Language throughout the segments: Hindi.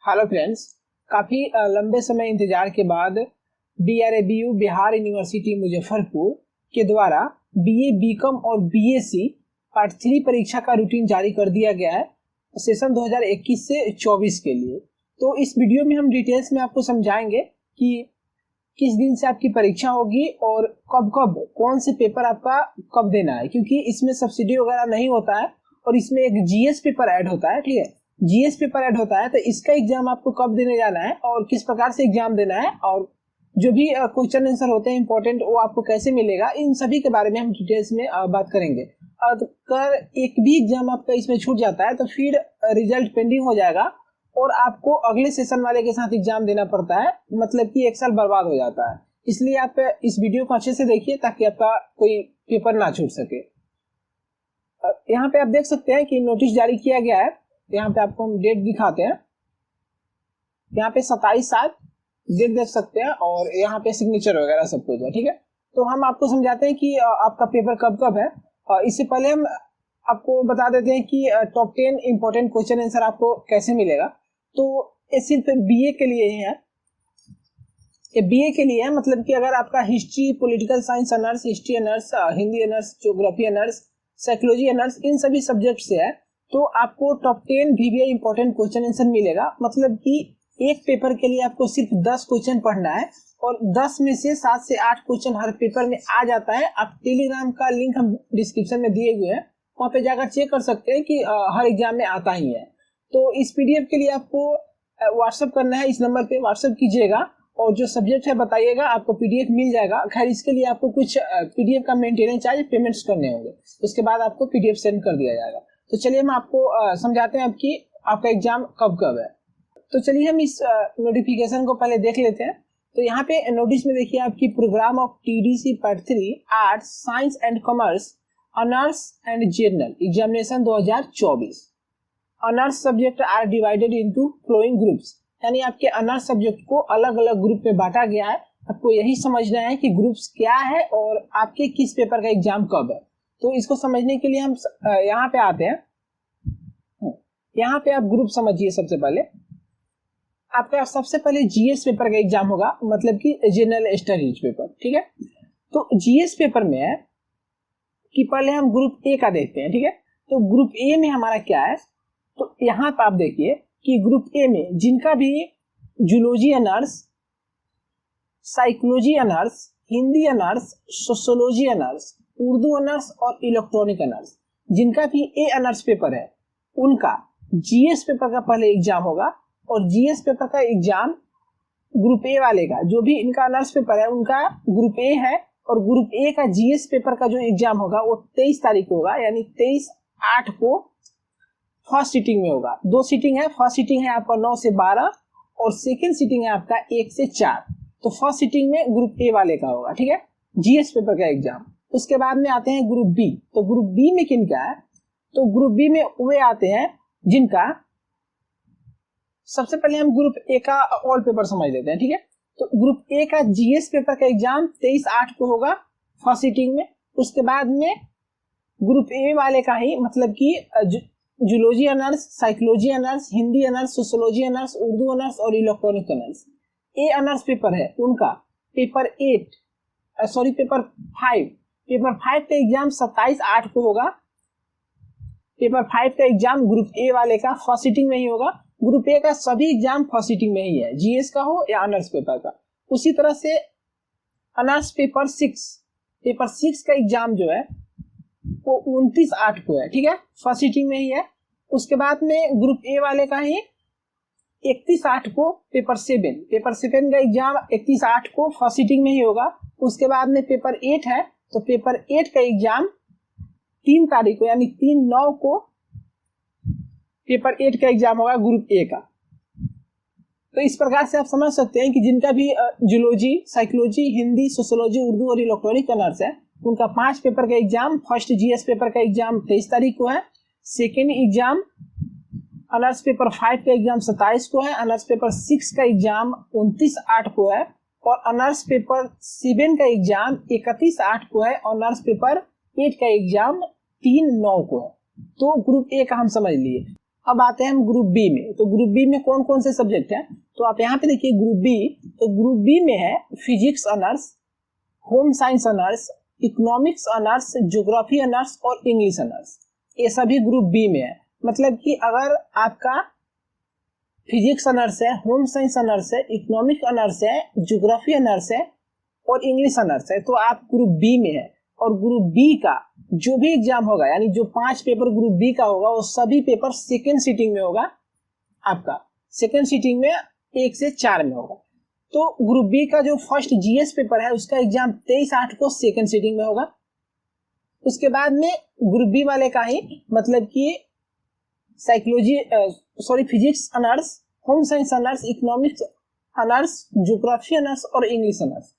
हेलो फ्रेंड्स, काफ़ी लंबे समय इंतजार के बाद DRABU बिहार यूनिवर्सिटी मुजफ्फरपुर के द्वारा BA BCom और BSc पार्ट 3 परीक्षा का रूटीन जारी कर दिया गया है सेशन 2021 से 24 के लिए। तो इस वीडियो में हम डिटेल्स में आपको समझाएंगे कि किस दिन से आपकी परीक्षा होगी और कब कब कौन से पेपर आपका कब देना है, क्योंकि इसमें सब्सिडी वगैरह नहीं होता है और इसमें एक GS पेपर ऐड होता है। ठीक है, GS पेपर ऐड होता है, तो इसका एग्जाम आपको कब देने जाना है और किस प्रकार से एग्जाम देना है और जो भी क्वेश्चन आंसर होते हैं इंपॉर्टेंट वो आपको कैसे मिलेगा, इन सभी के बारे में हम डिटेल्स में बात करेंगे। अगर एक भी एग्जाम आपका इसमें छूट जाता है तो फिर रिजल्ट पेंडिंग हो जाएगा और आपको अगले सेशन वाले के साथ एग्जाम देना पड़ता है, मतलब कि एक साल बर्बाद हो जाता है। इसलिए आप इस वीडियो को अच्छे से देखिए ताकि आपका कोई पेपर ना छूट सके। यहाँ पे आप देख सकते हैं कि नोटिस जारी किया गया है। यहाँ पे आपको हम डेट दिखाते हैं, यहाँ पे 27/7 डेट देख सकते हैं और यहाँ पे सिग्नेचर वगैरह सब कुछ है। ठीक है, तो हम आपको समझाते हैं कि आपका पेपर कब कब है। इससे पहले हम आपको बता देते हैं कि टॉप 10 इंपॉर्टेंट क्वेश्चन आंसर आपको कैसे मिलेगा। तो ये सिर्फ BA के लिए ही है, ये BA के लिए है, मतलब कि अगर आपका history, political science honours, history honours, Hindi honours, geography honours, psychology honours, इन सभी सब्जेक्ट से है तो आपको top 10 VBA important question answer मिलेगा। मतलब कि एक पेपर के लिए आपको सिर्फ 10 क्वेश्चन पढ़ना है और 10 में से 7 से 8 क्वेश्चन हर पेपर में आ जाता है। आप टेलीग्राम का लिंक हम डिस्क्रिप्शन में दिए हुए हैं, वहाँ पे जाकर चेक कर सकते हैं कि हर एग्जाम में आता ही है। तो इस PDF के लिए आपको व्हाट्सअप करना है, इस नंबर पे व्हाट्सअप कीजिएगा और जो सब्जेक्ट है बताइएगा, आपको PDF मिल जाएगा। खैर इसके लिए आपको कुछ PDF का मेंटेनेंस चार्ज पेमेंट्स करने होंगे, उसके बाद आपको PDF सेंड कर दिया जाएगा। तो चलिए हम आपको समझाते हैं आपकी आपका एग्जाम कब कब है। तो चलिए हम इस नोटिफिकेशन को पहले देख लेते हैं। तो यहाँ पे नोटिस में देखिए आपकी programme of TDC part 3 arts, science and commerce, honours and general examination 2024। Honours subject are divided into flowing groups, यानी आपके ऑनर्स सब्जेक्ट को अलग अलग ग्रुप में बांटा गया है। आपको यही समझना है कि ग्रुप्स क्या है और आपके किस पेपर का एग्जाम कब है। तो इसको समझने के लिए हम यहाँ पे आते हैं। यहाँ पे आप ग्रुप समझिए। सबसे पहले आपका सबसे पहले GS पेपर का एग्जाम होगा, मतलब कि जनरल स्टडीज पेपर। ठीक है, तो GS पेपर में है कि पहले हम ग्रुप A का देखते हैं। ठीक है, तो ग्रुप A में हमारा क्या है, तो यहाँ पे आप देखिए कि ग्रुप A में जिनका भी zoology honours, psychology honours, Hindi honours, sociology honours, Urdu honours और इलेक्ट्रॉनिक ऑनर्स, जिनका भी A ऑनर्स पेपर है उनका GS पेपर का पहले एग्जाम होगा। और GS पेपर का एग्जाम ग्रुप A वाले का, जो भी इनका ऑनर्स पेपर है उनका ग्रुप A है, और ग्रुप A का GS पेपर का जो एग्जाम होगा वो 23 तारीख को होगा, यानी 23/8 को फर्स्ट सीटिंग में होगा। 2 सीटिंग है, फर्स्ट सीटिंग है आपका 9 से 12 और सेकेंड सीटिंग है आपका 1 से 4। तो फर्स्ट सीटिंग में ग्रुप A वाले का होगा। ठीक है, GS पेपर का एग्जाम। उसके बाद में आते हैं ग्रुप B। तो ग्रुप B में किन का है, तो ग्रुप B में वे आते हैं जिनका, सबसे पहले हम ग्रुप A का ऑल पेपर समझ लेते हैं। ठीक है, तो ग्रुप A का GS पेपर का एग्जाम 23/8 को होगा फर्स्ट सीटिंग में। उसके बाद में ग्रुप A वाले का ही, मतलब कि zoology honours, psychology honours, Hindi honours, sociology honours, Urdu honours और electronic honours, A honours paper है उनका पेपर 5 का एग्जाम 27/8 को होगा। पेपर 5 का एग्जाम ग्रुप A वाले का फर्स्ट सीटिंग में ही होगा। ग्रुप A का सभी एग्जाम फर्स्ट सीटिंग में ही है, GS का हो या ऑनर्स पेपर का। उसी तरह से ऑनर्स पेपर 6 का एग्जाम जो है वो 29/8 को है। ठीक है, फर्स्ट सीटिंग में ही है। उसके बाद में ग्रुप A वाले का ही 31/8 को पेपर 7 का एग्जाम 31/8 को फर्स्ट सीटिंग में ही होगा। उसके बाद में पेपर 8 है, तो पेपर 8 का एग्जाम 3 तारीख को, यानी 3/9 को पेपर 8 का एग्जाम होगा ग्रुप A का। तो इस प्रकार से आप समझ सकते हैं कि जिनका भी zoology, psychology, Hindi, sociology, Urdu और इलेक्ट्रॉनिक ऑनर्स है उनका 5 पेपर का एग्जाम, फर्स्ट GS पेपर का एग्जाम 23 तारीख को है, सेकेंड एग्जाम ऑनर्स पेपर 5 का एग्जाम 27 को है, ऑनर्स पेपर 6 का एग्जाम 29/8 को है और ऑनर्स पेपर 7 का एग्जाम 31/8 को है, ऑनर्स पेपर 8 का एग्जाम 3/9 को है। तो ग्रुप A का हम समझ लिए। अब आते हैं हम ग्रुप बी में। तो ग्रुप बी में कौन कौन से सब्जेक्ट हैं, तो आप यहाँ पे देखिए ग्रुप बी, तो ग्रुप बी में है physics honours, home science honours, economics honours, geography honours और इंग्लिश ऑनर्स। ये सभी ग्रुप बी में है। मतलब कि अगर आपका फिजिक्स ऑनर्स है, होम साइंस ऑनर्स है, इकोनॉमिक ऑनर्स है, ज्योग्राफी ऑनर्स है और इंग्लिश ऑनर्स है, तो आप ग्रुप बी में है। और ग्रुप बी का जो भी एग्जाम होगा, यानी जो 5 पेपर ग्रुप बी का होगा, वो सभी पेपर सेकेंड सीटिंग में होगा। आपका सेकेंड सीटिंग में 1 से 4 में होगा। तो ग्रुप बी का जो फर्स्ट जीएस पेपर है उसका एग्जाम 23/8 को सेकेंड सीटिंग में होगा। उसके बाद में ग्रुप बी वाले का ही मतलब कि physics honours, home science honours, economics honours, geography honours और इंग्लिश ऑनर्स,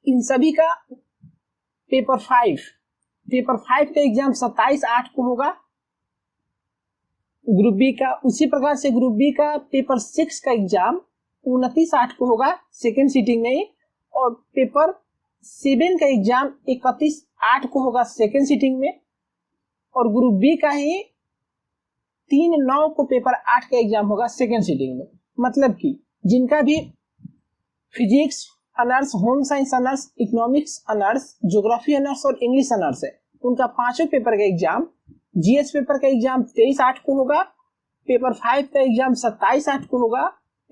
इन सभी का पेपर 5 का एग्जाम 27/8 को होगा ग्रुप बी का। उसी प्रकार से ग्रुप बी का पेपर 6 का एग्जाम 29/8 को होगा सेकेंड सीटिंग में ही, और पेपर 7 का एग्जाम 31/8 को होगा सेकेंड सीटिंग में। और ग्रुप बी का ही 3/9 को पेपर 8 का एग्जाम होगा सेकेंड सीटिंग में। मतलब कि जिनका भी physics honours, home science honours, economics honours, geography honours और इंग्लिश ऑनर्स है, उनका 5 पेपर का एग्जाम, जीएस पेपर का एग्जाम 23/8 को होगा, पेपर 5 का एग्जाम 27/8 को होगा,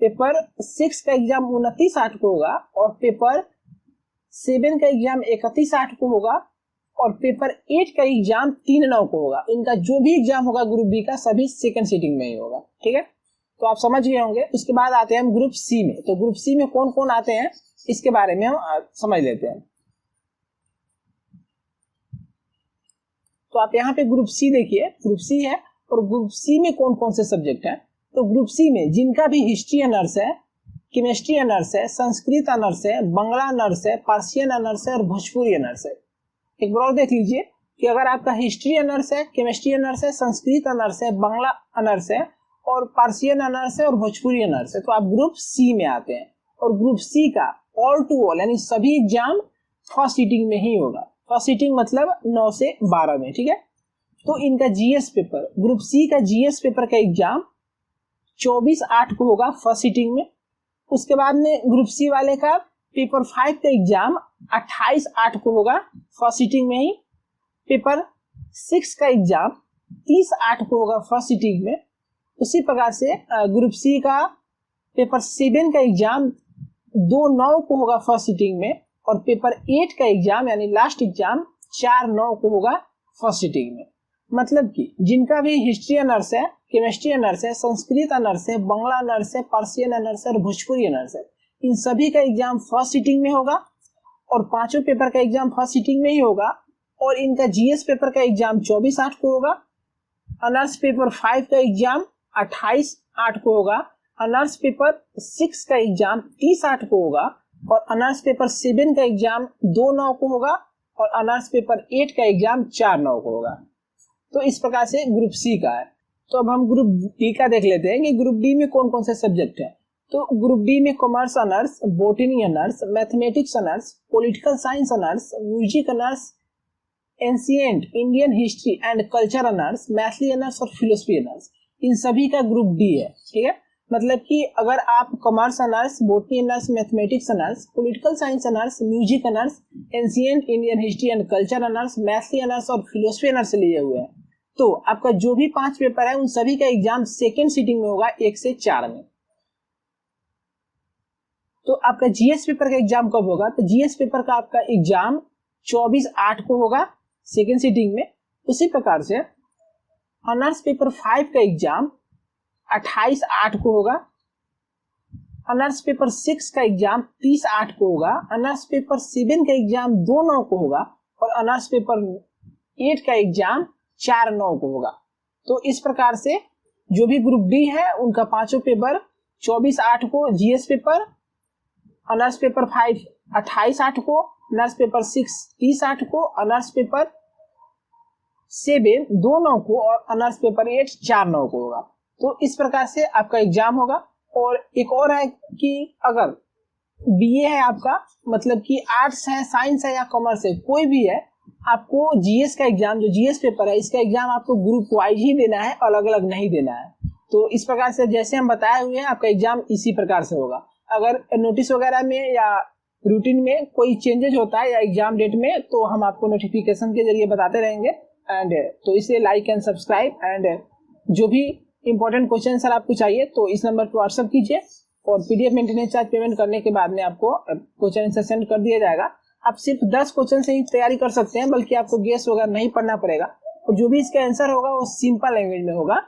पेपर 6 का एग्जाम 29/8 को होगा और पेपर 7 का एग्जाम 31/8 को होगा और पेपर 8 का एग्जाम 3/9 को होगा। इनका जो भी एग्जाम होगा ग्रुप बी का सभी सेकंड सीटिंग में ही होगा। ठीक है, तो आप समझ गए होंगे। उसके बाद आते हैं हम ग्रुप सी में। तो ग्रुप सी में कौन कौन आते हैं इसके बारे में हम समझ लेते हैं। तो आप यहाँ पे ग्रुप सी देखिए, ग्रुप सी है और ग्रुप सी में कौन कौन से सब्जेक्ट हैं। तो ग्रुप सी में जिनका भी हिस्ट्री ऑनर्स है, केमिस्ट्री ऑनर्स है, संस्कृत ऑनर्स है, बांग्ला ऑनर्स है, पर्शियन ऑनर्स है और भोजपुरी ऑनर्स है। एक बार और देख लीजिए कि अगर आपका हिस्ट्री ऑनर्स है, केमिस्ट्री ऑनर्स है, संस्कृत ऑनर्स है, बांग्ला ऑनर्स है और पर्शियन ऑनर्स है और भोजपुरी ऑनर्स है, तो आप ग्रुप सी में आते हैं। और ग्रुप सी का ऑल टू ऑल यानी सभी एग्जाम फर्स्ट सीटिंग में ही होगा। फर्स्ट सीटिंग मतलब 9 से 12 में। ठीक है, तो इनका जीएस पेपर, ग्रुप सी का जीएस पेपर का एग्जाम 24/8 को होगा फर्स्ट सीटिंग में। उसके बाद में ग्रुप सी वाले का पेपर 5 का एग्जाम 28/8 को होगा फर्स्ट सीटिंग में ही। पेपर 6 का एग्जाम 30/8 को होगा फर्स्ट सीटिंग में। उसी प्रकार से ग्रुप सी का पेपर 7 का एग्जाम 2/9 को होगा फर्स्ट सीटिंग में और पेपर 8 का एग्जाम यानी लास्ट एग्जाम 4/9 को होगा फर्स्ट सीटिंग में। मतलब कि जिनका भी हिस्ट्री ऑनर्स है, केमिस्ट्री ऑनर्स है, संस्कृत ऑनर्स है, बांग्ला ऑनर्स है, पर्शियन ऑनर्स है और भोजपुरी ऑनर्स है, इन सभी का एग्जाम फर्स्ट सीटिंग में होगा और 5 पेपर का एग्जाम फर्स्ट सीटिंग में ही होगा। और इनका जीएस पेपर का एग्जाम 24/8 को होगा। ऑनर्स पेपर 5 का एग्जाम 28/8 को होगा। ऑनर्स पेपर 6 का एग्जाम 30/8 को होगा और ऑनर्स पेपर 7 का एग्जाम 2/9 को होगा और ऑनर्स पेपर 8 का एग्जाम 4/9 को होगा। तो इस प्रकार से ग्रुप सी का है। तो अब हम ग्रुप डी का देख लेते हैं कि ग्रुप डी में कौन कौन से सब्जेक्ट है। तो ग्रुप डी में commerce honours, botany honours, mathematics honours, political science honours, music honours, ancient Indian history and culture honours, Maithili honours और फिलोसफी ऑनर्स, इन सभी का ग्रुप डी है। ठीक है, मतलब कि अगर आप commerce honours, botany honours, mathematics honours, political science honours, music honours, ancient Indian history and culture honours, Maithili honours और फिलोसफी ऑनर्स लिए हुए हैं, तो आपका जो भी 5 पेपर है उन सभी का एग्जाम सेकेंड सीटिंग में होगा 1 से 4 में। तो आपका जीएस पेपर का एग्जाम कब होगा, तो जीएस पेपर का आपका एग्जाम 24/8 को होगा सेकेंड सीटिंग में। उसी प्रकार से ऑनर्स पेपर 5 का एग्जाम 28/8 को होगा। ऑनर्स पेपर 6 का एग्जाम 30/8 को होगा। ऑनर्स पेपर 7 का एग्जाम 2/9 को होगा और ऑनर्स पेपर 8 का एग्जाम 4/9 को होगा। तो इस प्रकार से जो भी ग्रुप डी है उनका 5 पेपर 24/8 को जीएस पेपर, ऑनर्स पेपर 5 28/8 को, ऑनर्स पेपर 6 30/8 को, ऑनर्स पेपर 7 2/9 को और ऑनर्स पेपर 8 4/9 को होगा। तो इस प्रकार से आपका एग्जाम होगा। और एक और है कि अगर बीए है आपका, मतलब कि आर्ट्स है, साइंस है या कॉमर्स है, कोई भी है, आपको जीएस का एग्जाम, जो जीएस पेपर है, इसका एग्जाम आपको ग्रुप वाइज ही देना है, अलग अलग नहीं देना है। तो इस प्रकार से जैसे हम बताए हुए हैं, आपका एग्जाम इसी प्रकार से होगा। अगर नोटिस वगैरह में या रूटीन में कोई चेंजेस होता है या एग्जाम डेट में, तो हम आपको नोटिफिकेशन के जरिए बताते रहेंगे। एंड तो इसे लाइक एंड सब्सक्राइब, एंड जो भी इंपॉर्टेंट क्वेश्चन सर आपको चाहिए तो इस नंबर पर व्हाट्सअप कीजिए, और पीडीएफ मेंटेनेंस चार्ज पेमेंट करने के बाद में आपको क्वेश्चन आंसर सेंड कर दिया जाएगा। आप सिर्फ 10 क्वेश्चन से ही तैयारी कर सकते हैं, बल्कि आपको गेस वगैरह नहीं पढ़ना पड़ेगा, और जो भी इसका आंसर होगा वो सिंपल लैंग्वेज में होगा।